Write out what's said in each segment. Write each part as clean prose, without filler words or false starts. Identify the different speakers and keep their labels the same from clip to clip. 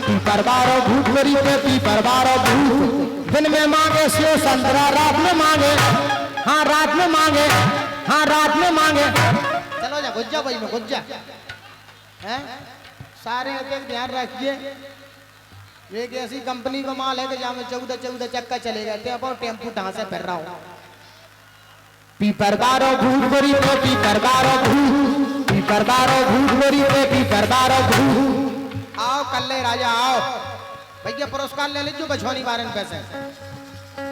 Speaker 1: पीपर बारो भूत गरी पे पीपर बारो भूत। दिन में मांगे सेव संतरा, रात में मांगे, हाँ रात में मांगे, हाँ रात में मांगे।
Speaker 2: चलो जा घुस जा भाई में घुस जा। हैं सारे एक ध्यान रखिए, एक ऐसी कंपनी का माल है कि जहाँ में 14 चक्का चले गए थे, अब टेम्पू ढां से फिर रहा हूँ।
Speaker 1: पीपर बारो भूत गरी पे पीपर बारो भूत, पीपर बारो भूत गरी पे पीपर बारो भूत।
Speaker 2: आओ कल्ले राजा आओ, भैया पुरस्कार ले लीजिए बछौनी बारन पैसे।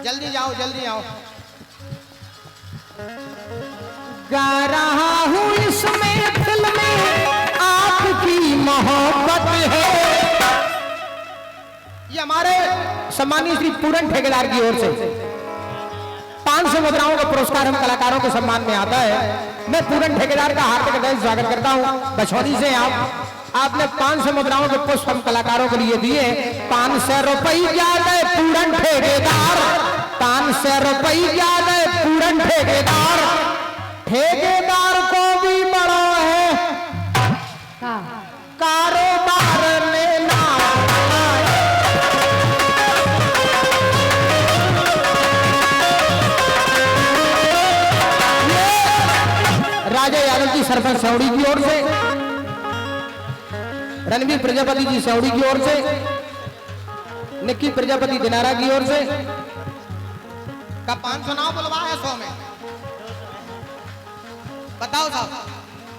Speaker 2: जल्दी जाओ जल्दी आओ।
Speaker 1: गा रहा हूँ इसमें दिल में आपकी मोहब्बत है। ये हमारे सम्मानित श्री पूरन ठेकेदार की ओर से 500 मुद्राओं का पुरस्कार हम कलाकारों के सम्मान में आता है। मैं पूरन ठेकेदार का हार्दिक स्वागत करता हूँ। बछौनी से आपने 500 मुद्राओं के पुष्प हम कलाकारों के लिए दिए। 500 रुपया दे पूरन ठेकेदार, 500 रुपया दे पूरन ठेकेदार। ठेकेदार को भी बड़ा है कारोबार लेना। राजा यादव जी सरपंच सौड़ी की ओर से, रणवीर प्रजापति जी सौड़ी की ओर से, निक्की प्रजापति दिनारा की ओर से
Speaker 2: का 500 ना बुलवा है 100 में बताओ साहब।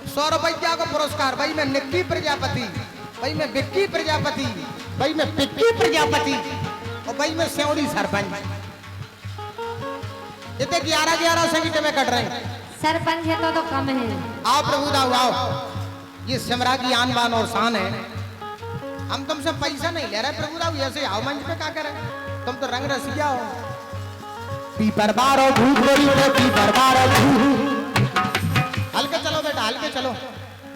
Speaker 2: 100 रुपया का पुरस्कार भाई मैं निक्की प्रजापति, भाई मैं विक्की प्रजापति, भाई मैं पिक्की प्रजापति और भाई मैं सेवड़ी सरपंच। इतने 11 संगीत में कट रहे हैं।
Speaker 3: सरपंच है तो कम है।
Speaker 2: आओ प्रभु दाऊ आओ, ये सिमरा की आन बान और शान है। हम तुमसे पैसा नहीं ले रहे प्रभु दाऊ, ऐसे आओ मंच पे क्या करें, तुम तो रंग रसिया हो।
Speaker 1: पीपर बारो भूत गरी पे पीपर बारो भूत।
Speaker 2: हल्के चलो बेटा हल्के चलो।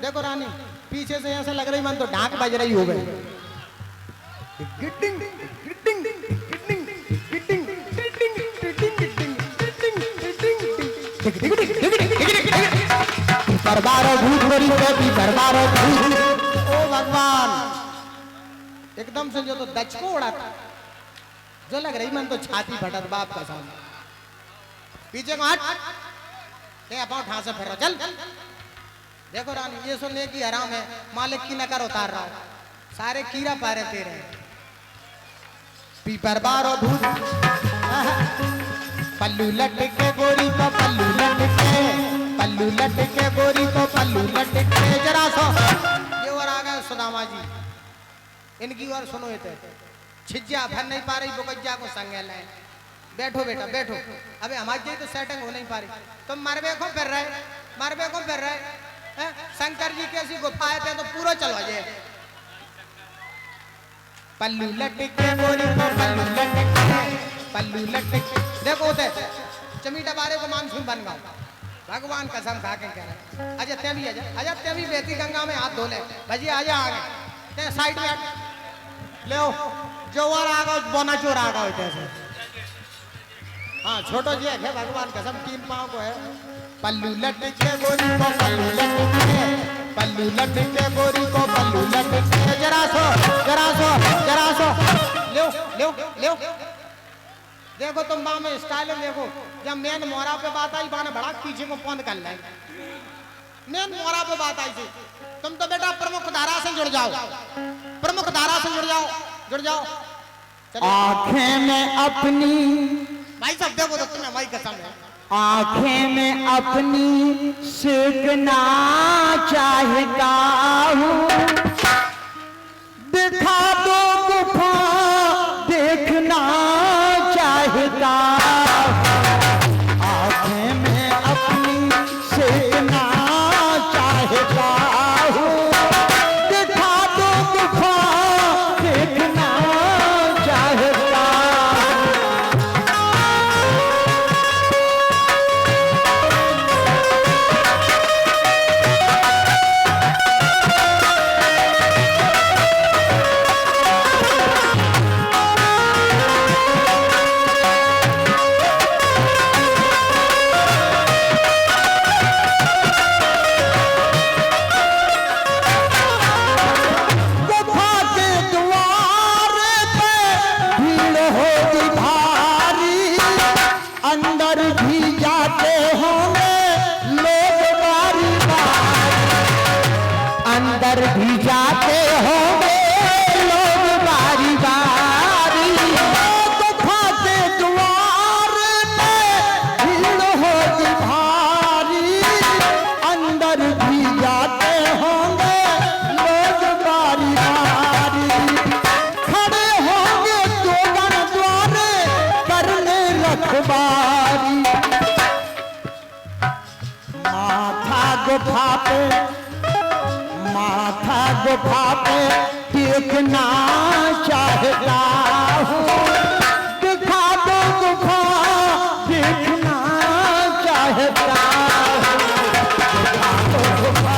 Speaker 2: देखो रानी पीछे से ऐसा लग रही मन तो ढाक बज रही हो गई।
Speaker 1: पीपर बारो भूत गरी पे पीपर बारो भूत।
Speaker 2: ओ भगवान एकदम से जो तो दच को उड़ा था, जो लग रही मन तो छाती फटत बाप का सामने। पीछे को हट क्या ठां से फिर चल। देखो रानी ये सुनने की हराम है, मालिक की नकर उतार रहा हूं, सारे कीड़ा पारे तेरे। पीपर बारो भूत पल्लू लटके गोरी को पल्लू लटके, पल्लू लटके गोरी को पल्लू लटके। जरा सो ये और आ गए सुदामा जी, इनकी और सुनो ये छिज्जा भर नहीं पा रही बुकज्जा को संगे ले। बैठो बेटा बैठो, अबे हमारी तो सेटिंग हो नहीं पा रही। तुम मरबे को फिर रहे, मरबे को फिर रहे हैं? शंकर जी कैसी गुफा थे तो पूरा चलो जे। पल्लू लटके गोरी को पल्लू लटके, पल्लू लटके। देखो ते चमीटा बारे को मानसून बन गया, भगवान कसम खा के कह रहे। अजय ते भी आजा ते भी बेती गंगा में हाथ धो ले भजी। आजा आगे ते साइड में ले जो और आ गए बोना चोर आ गए जैसे। हाँ छोटो जी है भगवान कसम 3 पाँव को है। पल्लू लटके गोरी को पल्लू लटके, पल्लू लटके गोरी को पल्लू लटके। जरा सो जरा सो जरा सो ले ले ले। देखो तुम माँ में स्टाइल देखो, जब मेन मोहरा पे बात आई बाने बड़ा पीछे को फोन कर ले। मेन मोहरा पे बात आई थी, तुम तो बेटा प्रमुख धारा से जुड़ जाओ, प्रमुख धारा से जुड़ जाओ, जुड़ जाओ।
Speaker 1: आंखें में अपनी
Speaker 2: भाई सब देखो तो तुम्हें भाई कसम है,
Speaker 1: आंखें में अपनी सीखना चाहता हूँ। दिखा दो गुफा देखना चाहता हूँ। आंखें में अपनी सीखना चाहता हूँ। दिखा दो गुफा देखना चाहता हूँ।
Speaker 4: गुफा पे, माथा गुफा पे टेकना चाहता हूँ। दिखा दो गुफा देखना चाहता हूँ। दिखा दो गुफा।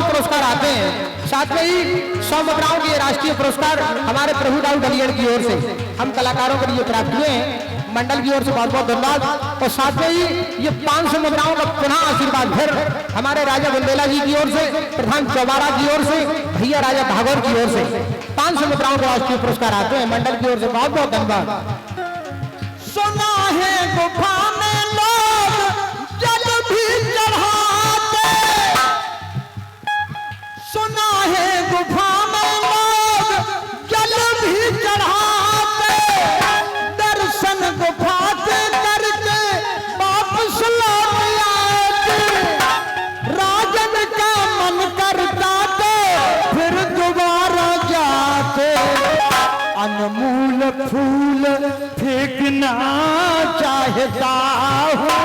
Speaker 1: पुरस्कार आते हैं, साथ में ही 100 मुद्राओं के राष्ट्रीय पुरस्कार हमारे प्रभु दाऊ डलियर की ओर से हम कलाकारों के लिए प्राप्त हुए हैं। मंडल की ओर से बहुत बहुत धन्यवाद। और साथ में ही ये 500 मुद्राओं का पुनः आशीर्वाद फिर हमारे राजा बुंदेला जी की ओर से, प्रधान चौबारा की ओर से, भैया राजा भागौर की ओर से 500 मुद्राओं के राष्ट्रीय पुरस्कार आते हैं। मंडल की ओर से बहुत बहुत धन्यवाद।
Speaker 4: सुना है गुफा में लोग जल भी चढ़ाते, सुना है गुफा में लोग जल भी चढ़ाते, दर्शन गुफा के करके वापस लौट आते। राजन का मन करता तो फिर दोबारा जाते, अनमोल फूल फेंकना चाहता हूँ।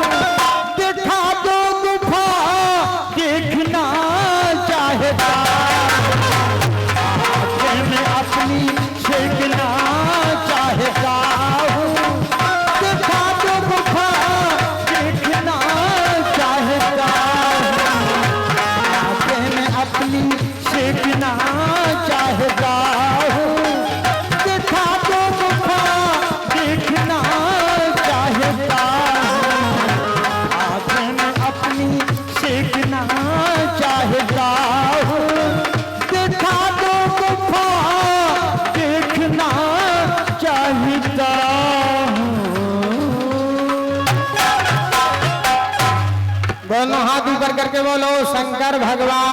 Speaker 4: दिखा दो गुफा देखना चाहता हूँ। मैं अपनी फेंकना चाहता हूँ। दिखा दो गुफा देखना चाहता हूँ। मैं अपनी फेंकना चाहता हूँ। दिखा दो गुफा देखना चाहता हूँ। आंखें में अपनी सेकना चाहता हूँ। दिखा दो गुफा देखना चाहता हूँ।
Speaker 1: दोनों हाथ ऊपर करके बोलो शंकर भगवान।